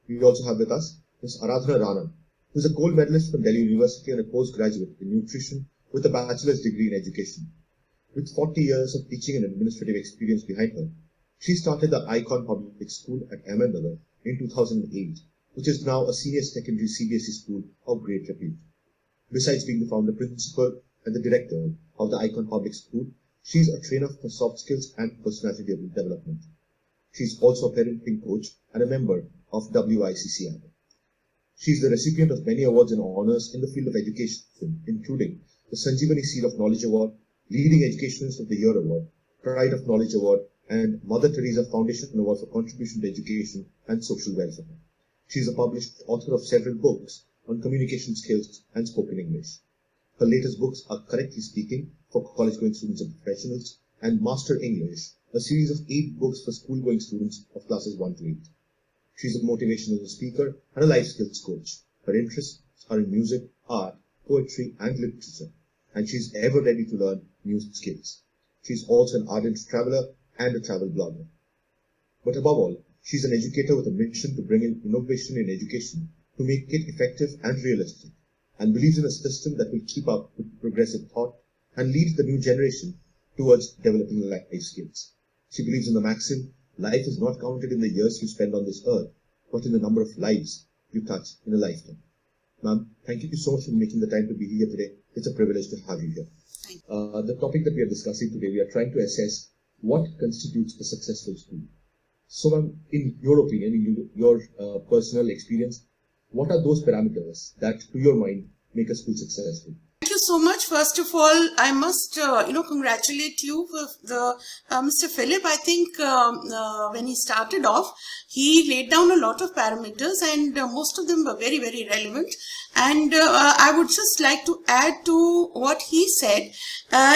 We also have with us Ms. Aradhana Rana, who is a gold medalist from Delhi University and a postgraduate in nutrition with a bachelor's degree in education. With 40 years of teaching and administrative experience behind her, she started the Icon Public School at Ahmednagar in 2008, which is now a senior secondary CBSE school of great repute. Besides being the founder principal and the director of the Icon Public School, she is a trainer for soft skills and personality development. She is also a parenting coach and a member of WICCI. She is the recipient of many awards and honors in the field of education, including the Sanjeevani Seal of Knowledge Award, Leading Educationist of the Year Award, Pride of Knowledge Award, and Mother Teresa Foundation Award for contribution to education and social welfare. She is a published author of several books on communication skills and spoken English. Her latest books are Correctly Speaking for college-going students and professionals and Master English, a series of 8 books for school-going students of classes 1 to 8. She is a motivational speaker and a life skills coach. Her interests are in music, art, poetry, and literature, and she is ever ready to learn new skills. She is also an ardent traveler and a travel blogger. But above all, she is an educator with a mission to bring in innovation in education to make it effective and realistic, and believes in a system that will keep up with progressive thought and lead the new generation towards developing life skills. She believes in the maxim, life is not counted in the years you spend on this earth, but in the number of lives you touch in a lifetime. Ma'am, thank you so much for making the time to be here today. It's a privilege to have you here. The topic that we are discussing today, we are trying to assess what constitutes a successful school. So, ma'am, in your opinion, in your personal experience, what are those parameters that, to your mind, make a school successful? Thank you so much. First of all, I must, congratulate you for the Mr. Philip. I think when he started off, he laid down a lot of parameters, and most of them were very, very relevant. And I would just like to add to what he said.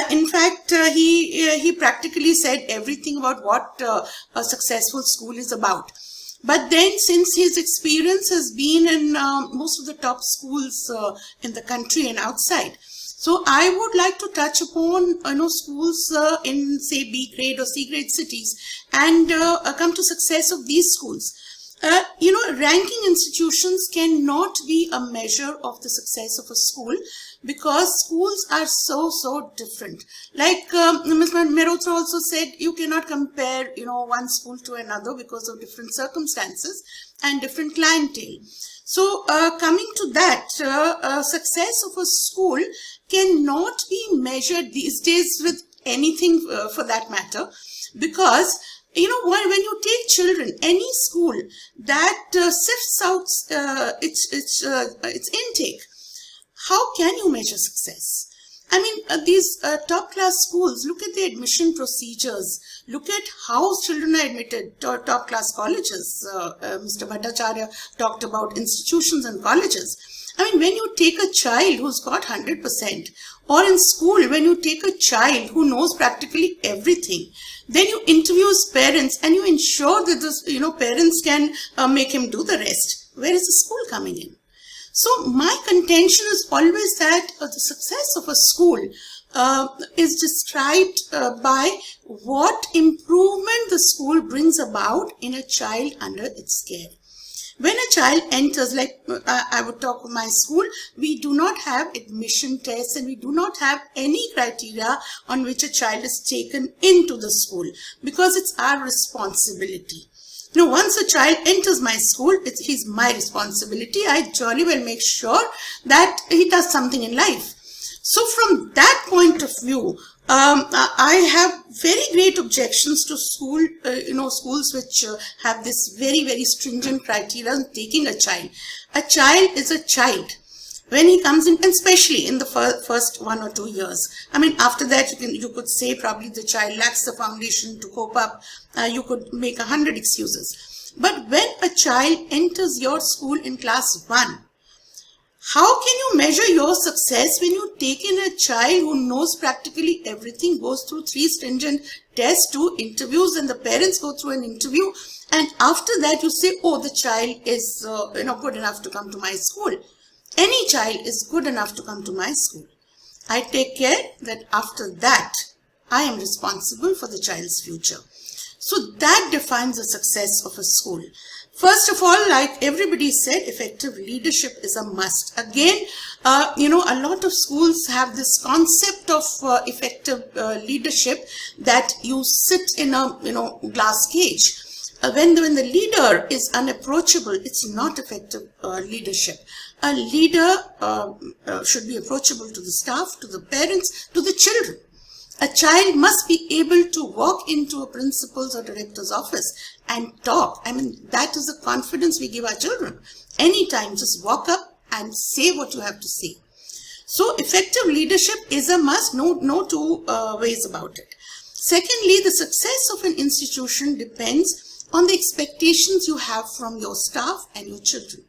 In fact, he practically said everything about what a successful school is about. But then, since his experience has been in most of the top schools in the country and outside, so I would like to touch upon schools in, say, B grade or C grade cities, and come to success of these schools. Ranking institutions cannot be a measure of the success of a school, because schools are so different. Like Ms. Mehrotra also said, you cannot compare one school to another because of different circumstances and different clientele. So coming to that, success of a school cannot be measured these days with anything for that matter, because when you take children, any school that sifts out its intake, how can you measure success? I mean, these top class schools, look at the admission procedures, look at how children are admitted to top class colleges. Mr. Bhattacharya talked about institutions and colleges. I mean, when you take a child who's got 100%, or in school, when you take a child who knows practically everything, then you interview his parents and you ensure that the parents can make him do the rest. Where is the school coming in? So my contention is always that the success of a school is described by what improvement the school brings about in a child under its care. When a child enters, like I would talk of my school, we do not have admission tests and we do not have any criteria on which a child is taken into the school, because it's our responsibility. Once a child enters my school, he's my responsibility. I jolly well make sure that he does something in life. So from that point of view, I have very great objections to schools which have this very, very stringent criteria on taking a child. A child is a child when he comes in, and especially in the first 1 or 2 years. I mean, after that, you could say probably the child lacks the foundation to cope up. You could make 100 excuses. But when a child enters your school in class 1, how can you measure your success when you take in a child who knows practically everything, goes through 3 stringent tests, 2 interviews, and the parents go through an interview, and after that you say, oh, the child is good enough to come to my school. Any child is good enough to come to my school. I take care that after that, I am responsible for the child's future. So that defines the success of a school. First of all, like everybody said, effective leadership is a must. Again, a lot of schools have this concept of effective leadership, that you sit in a glass cage. When the leader is unapproachable, it's not effective leadership. A leader should be approachable to the staff, to the parents, to the children. A child must be able to walk into a principal's or director's office and talk. I mean, that is the confidence we give our children. Anytime, just walk up and say what you have to say. So effective leadership is a must, no two ways about it. Secondly, the success of an institution depends on the expectations you have from your staff and your children.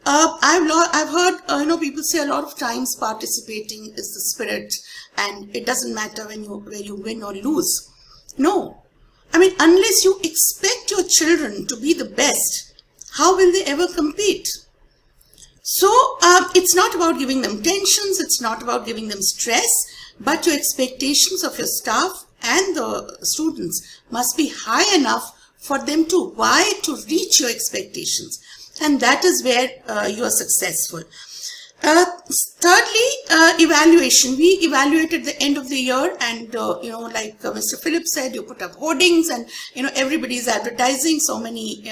I've heard people say a lot of times participating is the spirit, and it doesn't matter where you win or lose. No, I mean, unless you expect your children to be the best, how will they ever compete? So it's not about giving them tensions, it's not about giving them stress, but your expectations of your staff and the students must be high enough for them to reach your expectations. And that is where you are successful. Thirdly, evaluation. We evaluate at the end of the year, and like Mr. Philip said, you put up hoardings, and everybody is advertising. So many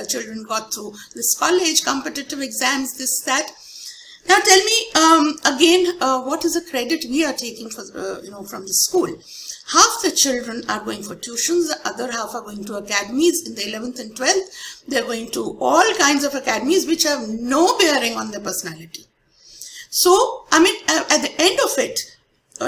children got through this college, competitive exams, this, that. Now tell me again, what is the credit we are taking for from the school? Half the children are going for tuitions, the other half are going to academies in the 11th and 12th. They're going to all kinds of academies which have no bearing on their personality. So, I mean, at the end of it,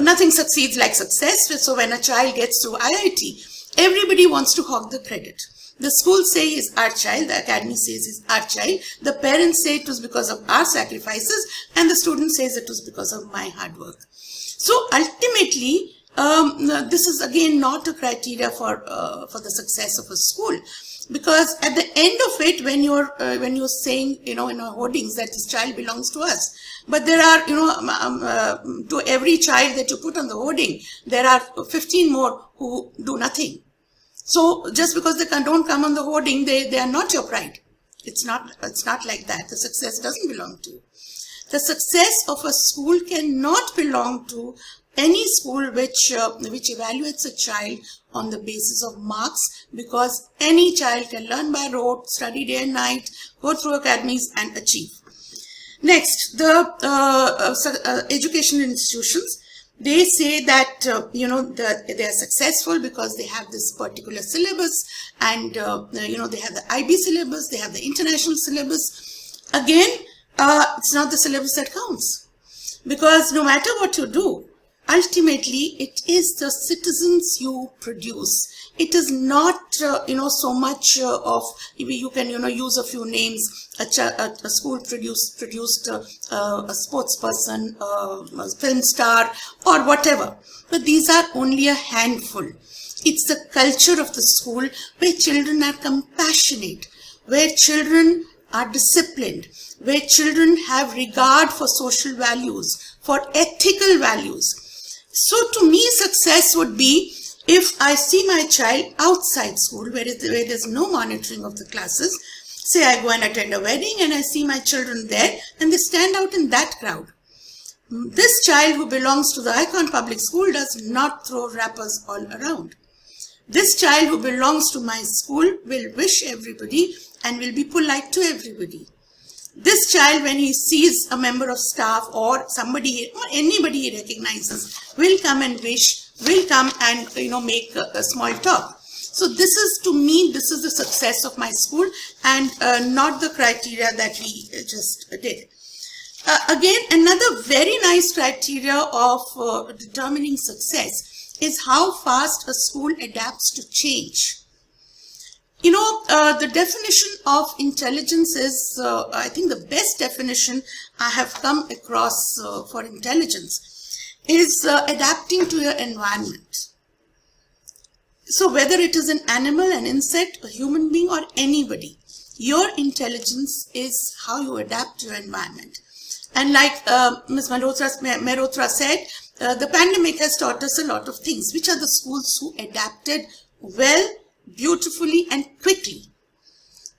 nothing succeeds like success. So when a child gets to IIT, everybody wants to hog the credit. The school says it's our child, the academy says it's our child, the parents say it was because of our sacrifices, and the student says it was because of my hard work. So ultimately, this is again not a criteria for the success of a school, because at the end of it, when you're saying in our hoardings that this child belongs to us, but there are to every child that you put on the hoarding, there are 15 more who do nothing. So just because they don't come on the hoarding, they are not your pride. It's not like that. The success doesn't belong to you. The success of a school cannot belong to any school which evaluates a child on the basis of marks, because any child can learn by rote, study day and night, go through academies and achieve. Next, the education institutions, they say that they are successful because they have this particular syllabus, and they have the IB syllabus, they have the international syllabus. Again, it's not the syllabus that counts, because no matter what you do, ultimately it is the citizens you produce. It is not so much of you can use a few names. A school produced a sports person, a film star, or whatever, but these are only a handful. It's the culture of the school where children are compassionate, where children are disciplined, where children have regard for social values, for ethical values. So to me, success would be if I see my child outside school, where there's no monitoring of the classes. Say I go and attend a wedding and I see my children there and they stand out in that crowd. This child who belongs to the Icon Public School does not throw wrappers all around. This child who belongs to my school will wish everybody and will be polite to everybody. This child, when he sees a member of staff or somebody or anybody he recognizes, will come and wish, will come and make a small talk. So this is, to me, this is the success of my school, and not the criteria that we just did. Again, another very nice criteria of determining success is how fast a school adapts to change. The definition of intelligence is, I think the best definition I have come across for intelligence is adapting to your environment. So whether it is an animal, an insect, a human being, or anybody, your intelligence is how you adapt to your environment. And like Ms. Mehrotra said, the pandemic has taught us a lot of things. Which are the schools who adapted well, beautifully, and quickly?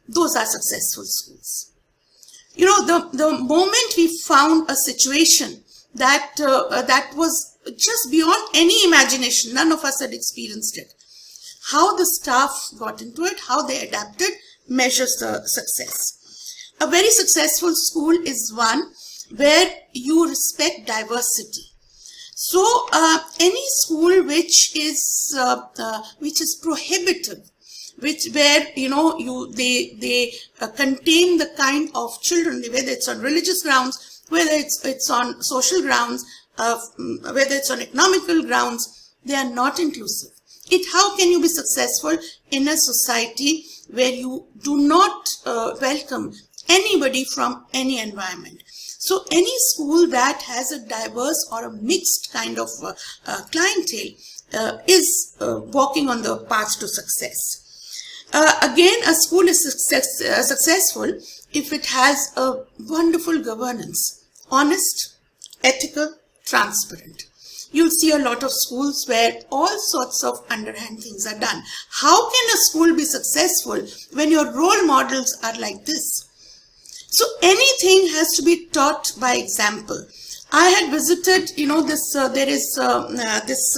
Those are successful schools. You know, the moment we found a situation that that was just beyond any imagination, none of us had experienced it. How the staff got into it, how they adapted, measures the success. A very successful school is one where you respect diversity. So any school which is prohibitive, where they contain the kind of children, whether it's on religious grounds, whether it's on social grounds, whether it's on economical grounds, they are not inclusive. How can you be successful in a society where you do not welcome anybody from any environment? So any school that has a diverse or a mixed kind of clientele is walking on the path to success. Again, a school is successful if it has a wonderful governance, honest, ethical, transparent. You'll see a lot of schools where all sorts of underhand things are done. How can a school be successful when your role models are like this? So anything has to be taught by example. I had visited, there is this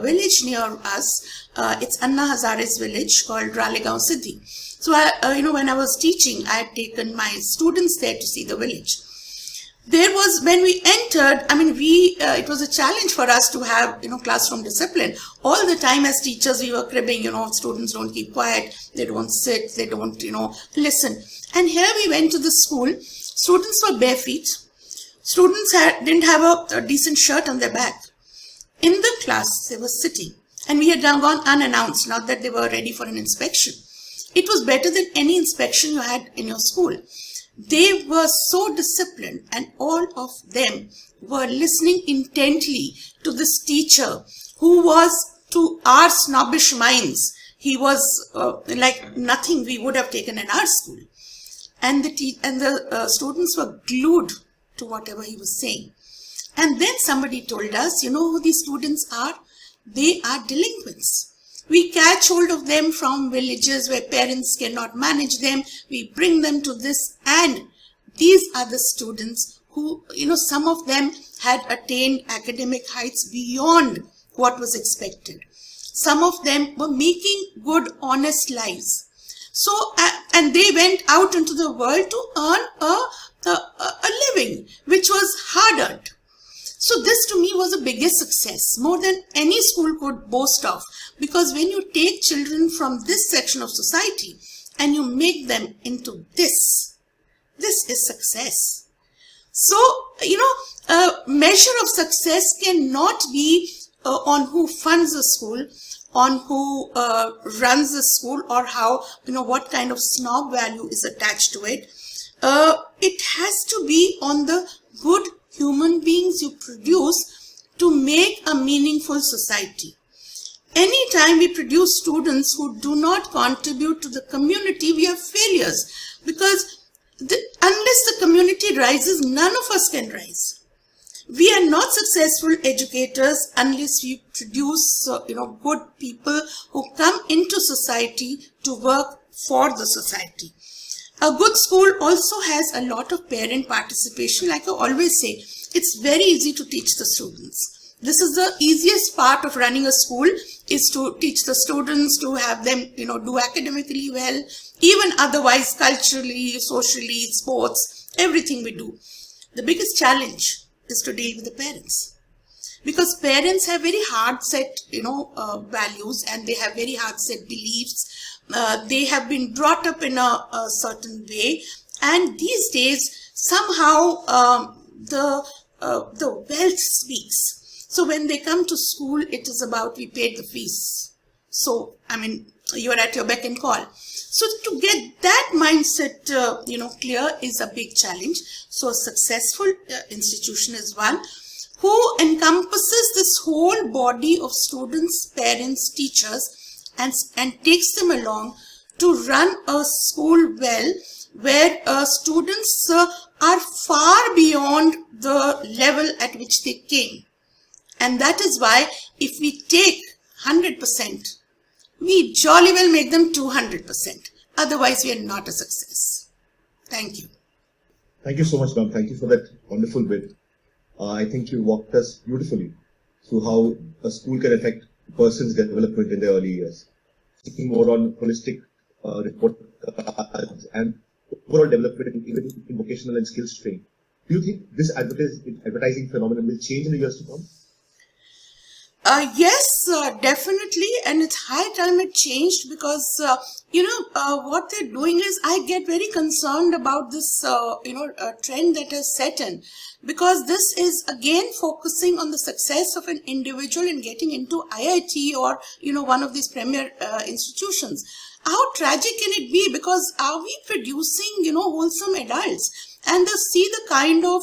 village near us. It's Anna Hazare's village called Ralegaon City. So, when I was teaching, I had taken my students there to see the village. There was, when we entered, it was a challenge for us to have, classroom discipline. All the time as teachers, we were cribbing, students don't keep quiet, they don't sit, they don't, listen. And here we went to the school, students were bare feet, students didn't have a decent shirt on their back. In the class, they were sitting, and we had gone unannounced, not that they were ready for an inspection. It was better than any inspection you had in your school. They were so disciplined, and all of them were listening intently to this teacher who was, to our snobbish minds, he was like nothing we would have taken in our school. And the students were glued to whatever he was saying. And then somebody told us, you know who these students are? They are delinquents. We catch hold of them from villages where parents cannot manage them. We bring them to this, and these are the students who, some of them had attained academic heights beyond what was expected. Some of them were making good, honest lives. So, and they went out into the world to earn a living, which was hard earned. So this to me was the biggest success, more than any school could boast of, because when you take children from this section of society and you make them into this is success. So, a measure of success cannot be on who funds the school, on who runs the school, or how, what kind of snob value is attached to it. It has to be on the good human beings you produce to make a meaningful society. Anytime we produce students who do not contribute to the community, we are failures, because unless the community rises, none of us can rise. We are not successful educators unless we produce, good people who come into society to work for the society. A good school also has a lot of parent participation. Like I always say, it's very easy to teach the students. This is the easiest part of running a school, is to teach the students, to have them, do academically well, even otherwise, culturally, socially, sports, everything we do. The biggest challenge is to deal with the parents, because parents have very hard set, values, and they have very hard set beliefs. They have been brought up in a certain way, and these days somehow the wealth speaks. So when they come to school, it is about, we paid the fees. So, you are at your beck and call. So to get that mindset, clear is a big challenge. So a successful institution is one who encompasses this whole body of students, parents, teachers, and takes them along to run a school well, where students are far beyond the level at which they came. And that is why if we take 100%, we jolly well make them 200%. Otherwise, we are not a success. Thank you. Thank you so much, ma'am. Thank you for that wonderful bit. I think you walked us beautifully through how a school can affect a person's development in their early years. Speaking more on holistic report cards and overall development even in vocational and skills training. Do you think this advertising phenomenon will change in the years to come? Yes, definitely, and it's high time it changed because what they're doing is I get very concerned about this trend that has set in, because this is again focusing on the success of an individual in getting into IIT or one of these premier institutions. How tragic can it be? Because are we producing wholesome adults? And they see the kind of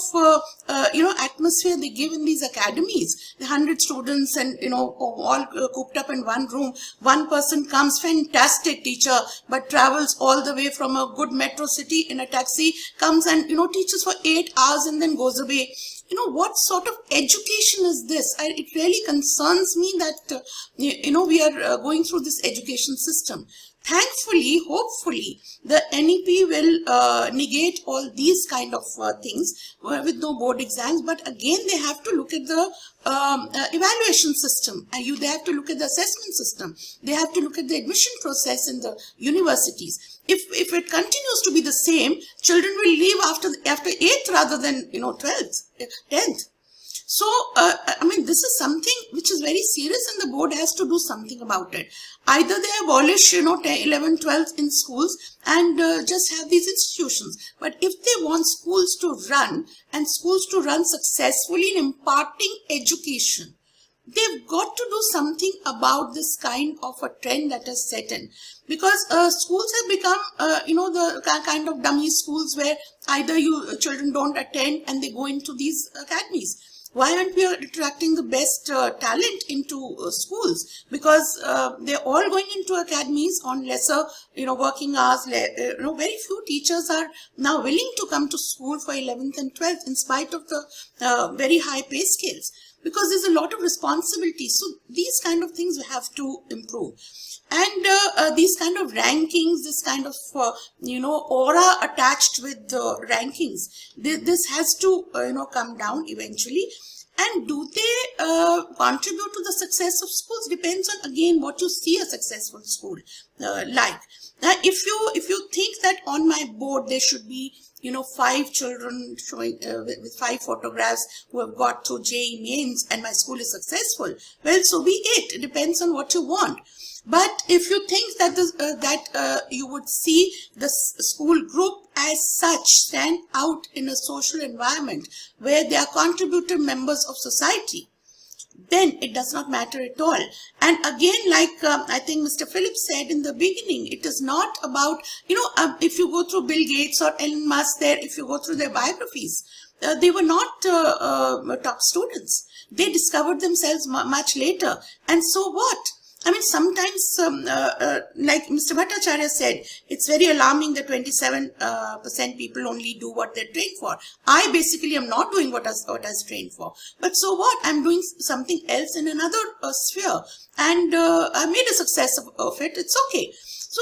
atmosphere they give in these academies. The 100 students and all cooped up in one room. One person comes, fantastic teacher, but travels all the way from a good metro city in a taxi, comes and teaches for 8 hours and then goes away. What sort of education is this? It really concerns me that we are going through this education system. Thankfully, hopefully, the NEP will negate all these kind of things with no board exams. But again, they have to look at the evaluation system. They have to look at the assessment system. They have to look at the admission process in the universities. If it continues to be the same, children will leave after 8th rather than 12th, 10th. So, this is something which is very serious and the board has to do something about it. Either they abolish, 10, 11, 12 in schools and just have these institutions. But if they want schools to run and schools to run successfully in imparting education, they've got to do something about this kind of a trend that has set in. Because schools have become, the kind of dummy schools where either children don't attend and they go into these academies. Why aren't we attracting the best talent into schools? Because they're all going into academies on lesser, working hours. Very few teachers are now willing to come to school for 11th and 12th in spite of the very high pay scales. Because there's a lot of responsibility. So these kind of things we have to improve. And these kind of rankings, this kind of, aura attached with the rankings, this has to, come down eventually. And do they contribute to the success of schools? Depends on, again, what you see a successful school like. Now, if you think that on my board there should be 5 children showing with 5 photographs who have got through JEE mains and my school is successful, well, so be it. It depends on what you want. But if you think that you would see the school group as such stand out in a social environment where they are contributor members of society, then it does not matter at all. And again, like I think Mr. Phillips said in the beginning, it is not about, if you go through Bill Gates or Elon Musk there, if you go through their biographies, they were not top students. They discovered themselves much later. And so what? Sometimes, like Mr. Bhattacharya said, it's very alarming that 27% people only do what they're trained for. I basically am not doing what I was trained for. But so what? I'm doing something else in another sphere. And I made a success of it. It's okay. So,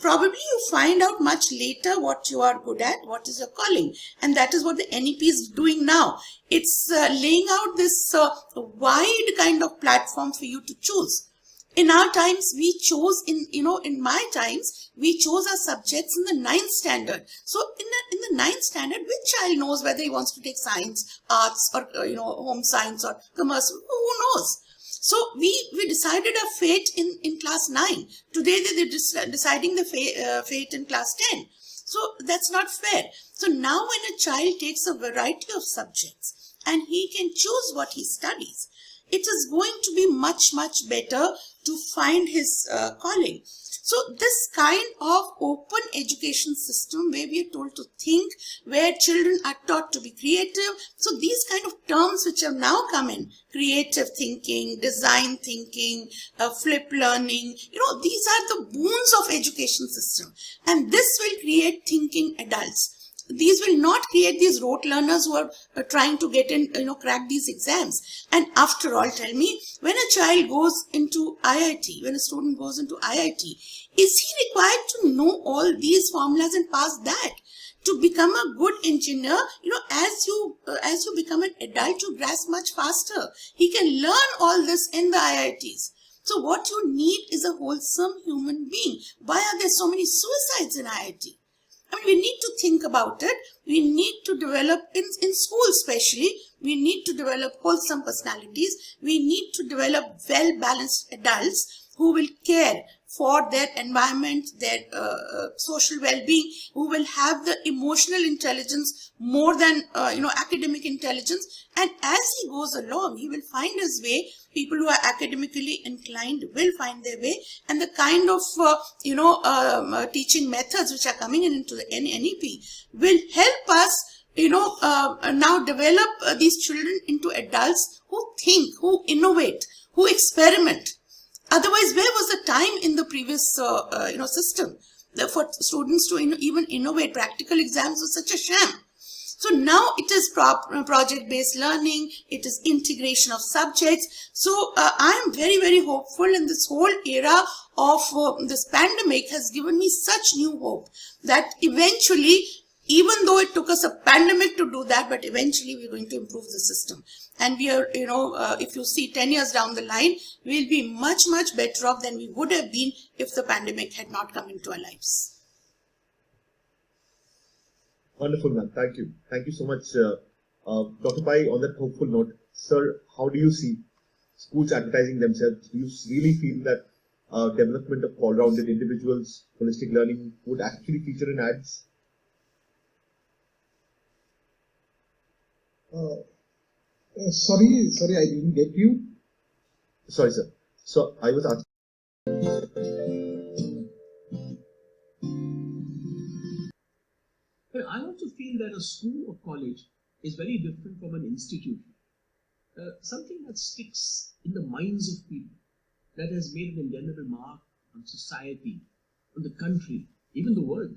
probably you find out much later what you are good at, what is your calling. And that is what the NEP is doing now. It's laying out this wide kind of platform for you to choose. In our times, we chose, in my times, we chose our subjects in the 9th standard. So in the 9th standard, which child knows whether he wants to take science, arts, or, home science or commerce? Who knows? So we decided our fate in class 9. Today, they're deciding the fate in class 10. So that's not fair. So now when a child takes a variety of subjects and he can choose what he studies, it is going to be much, much better to find his calling. So this kind of open education system where we are told to think, where children are taught to be creative. So these kind of terms which have now come in, creative thinking, design thinking, flip learning, these are the boons of education system. And this will create thinking adults. these will not create these rote learners who are trying to get in, crack these exams. And after all, tell me, when a child goes into IIT, when a student goes into IIT, is he required to know all these formulas and pass that? To become a good engineer, as you become an adult, you grasp much faster. He can learn all this in the IITs. So what you need is a wholesome human being. Why are there so many suicides in IIT? I mean, we need to think about it. We need to develop, in school especially, we need to develop wholesome personalities. We need to develop well-balanced adults who will care for their environment, their social well-being, who will have the emotional intelligence more than, academic intelligence. And as he goes along, he will find his way. People who are academically inclined will find their way. And the kind of, teaching methods which are coming into the NEP will help us, now develop these children into adults who think, who innovate, who experiment. Otherwise, where was the time in the previous, system for students to even innovate? Practical exams was such a sham. So now it is project-based learning. It is integration of subjects. So I am very, very hopeful, in this whole era of this pandemic has given me such new hope that eventually, even though it took us a pandemic to do that, but eventually we're going to improve the system. And we are, if you see 10 years down the line, we'll be much, much better off than we would have been if the pandemic had not come into our lives. Wonderful, ma'am. Thank you. Thank you so much. Dr. Pai, on that hopeful note, sir, how do you see schools advertising themselves? Do you really feel that development of all-rounded individuals, holistic learning would actually feature in ads? Sorry, I didn't get you. Sorry, sir. So I was asking. I also feel that a school or college is very different from an institution. Something that sticks in the minds of people, that has made an indelible mark on society, on the country, even the world,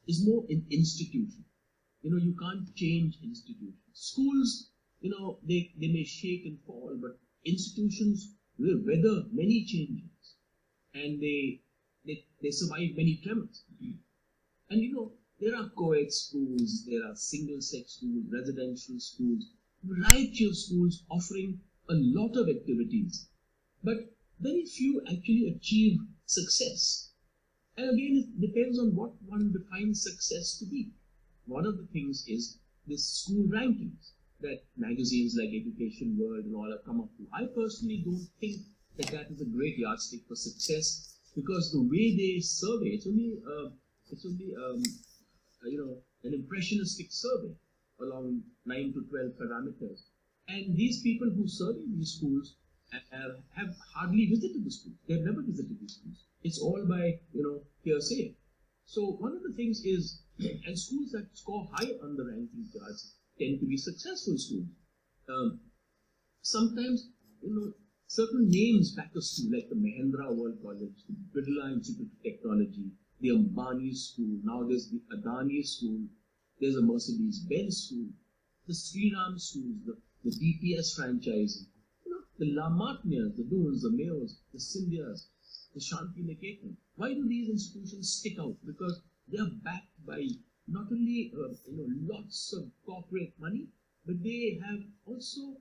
is more an institution. You can't change institutions. Schools, they may shake and fall, but institutions will weather many changes, and they survive many tremors. And there are co-ed schools, there are single-sex schools, residential schools, variety of schools offering a lot of activities, but very few actually achieve success. And again, it depends on what one defines success to be. One of the things is the school rankings that magazines like Education World and all have come up with. I personally don't think that is a great yardstick for success, because the way they survey, it's only an impressionistic survey along 9 to 12 parameters. And these people who survey these schools have hardly visited the schools. They've never visited these schools. It's all by, hearsay. So one of the things is, and schools that score high on the ranking charts tend to be successful schools. Sometimes, certain names back a school, like the Mahendra World College, the Birla Institute of Technology, the Ambani School, now there's the Adani School, there's a Mercedes-Benz School, the Sriram Schools, the DPS franchising, the Lamatnias, the Doons, the Mayos, the Scindias, the Shanti Niketan. Why do these institutions stick out? Because they are backed by not only lots of corporate money, but they have also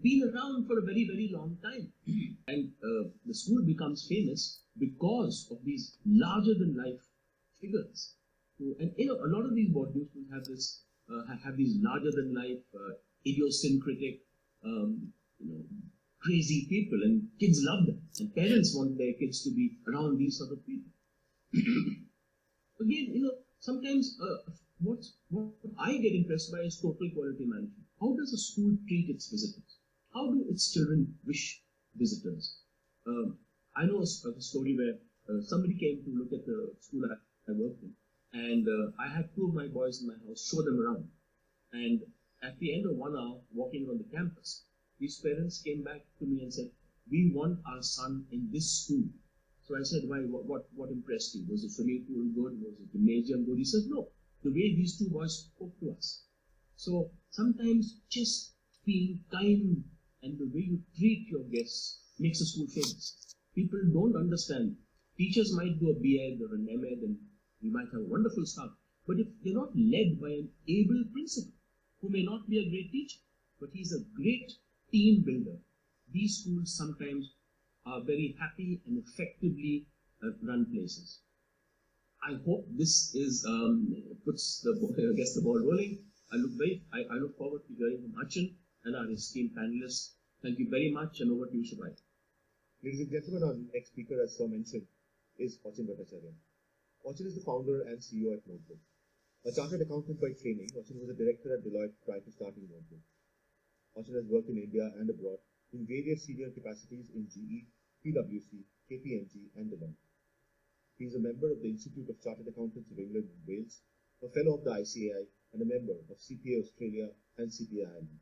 been around for a very, very long time. And the school becomes famous because of these larger-than-life figures. And a lot of these boarding schools have these larger-than-life, idiosyncratic, crazy people, and kids love them. And parents want their kids to be around these sort of people. Again, sometimes what I get impressed by is total quality management. How does a school treat its visitors? How do its children wish visitors? I know a story where somebody came to look at the school I worked in, and I had two of my boys in my house, show them around. And at the end of 1 hour walking on the campus, these parents came back to me and said, "We want our son in this school." So I said, "Why? What impressed you? Was the swimming pool good? Was the gymnasium good?" He said, "No, the way these two boys spoke to us. So sometimes just being kind and the way you treat your guests makes a school famous. People don't understand. Teachers might do a B.Ed or an M.Ed and we might have a wonderful staff. But if they're not led by an able principal, who may not be a great teacher, but he's a great team builder, these schools sometimes are very happy and effectively run places. I hope this is puts the ball rolling. I look forward to hearing from Achin and our esteemed panelists. Thank you very much, and over to you, Subhai. Ladies and gentlemen, our next speaker, as Sir mentioned, is Achin Bhattacharya. Achin is the founder and CEO at Notebook. A chartered accountant by training, Achin was a director at Deloitte prior to starting Notebook. Achin has worked in India and abroad in various senior capacities in GE, PwC, KPMG, and Deloitte. He is a member of the Institute of Chartered Accountants of England and Wales, a fellow of the ICAI, and a member of CPA Australia and CPA Ireland.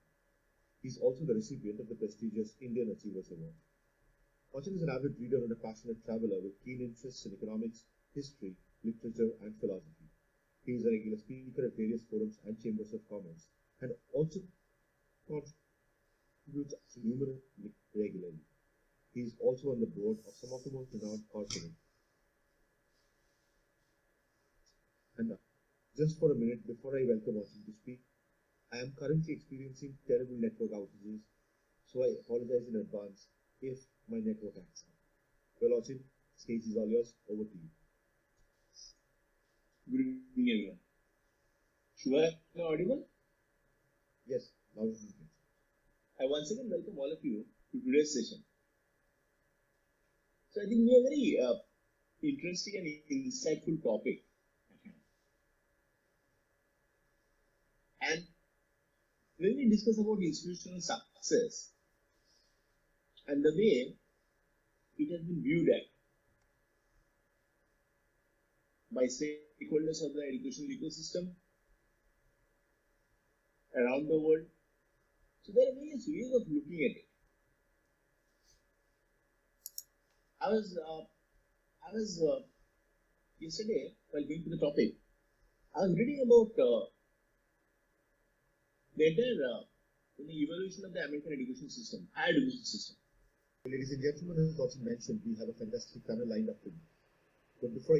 He is also the recipient of the prestigious Indian Achievers Award. Achin is an avid reader and a passionate traveler with keen interests in economics, history, literature, and philosophy. He is a regular speaker at various forums and chambers of commerce, and also contributes numerous regularly. He is also on the board of some of the most renowned corporates. And just for a minute before I welcome Achin to speak, I am currently experiencing terrible network outages, so I apologize in advance if my network acts up. Well, Achin, stage is all yours. Over to you. Good evening, everyone. Shubha, am I audible? Yes, now you can. I once again welcome all of you to today's session. So I think we have a very interesting and insightful topic at hand. And when we discuss about institutional success and the way it has been viewed at by stakeholders of the educational ecosystem around the world, so there are various ways of looking at it. I was yesterday, while going to the topic, I was reading about the entire evolution of the American education system, higher education system. Ladies and gentlemen, as Achin mentioned, we have a fantastic panel lined up for you. But before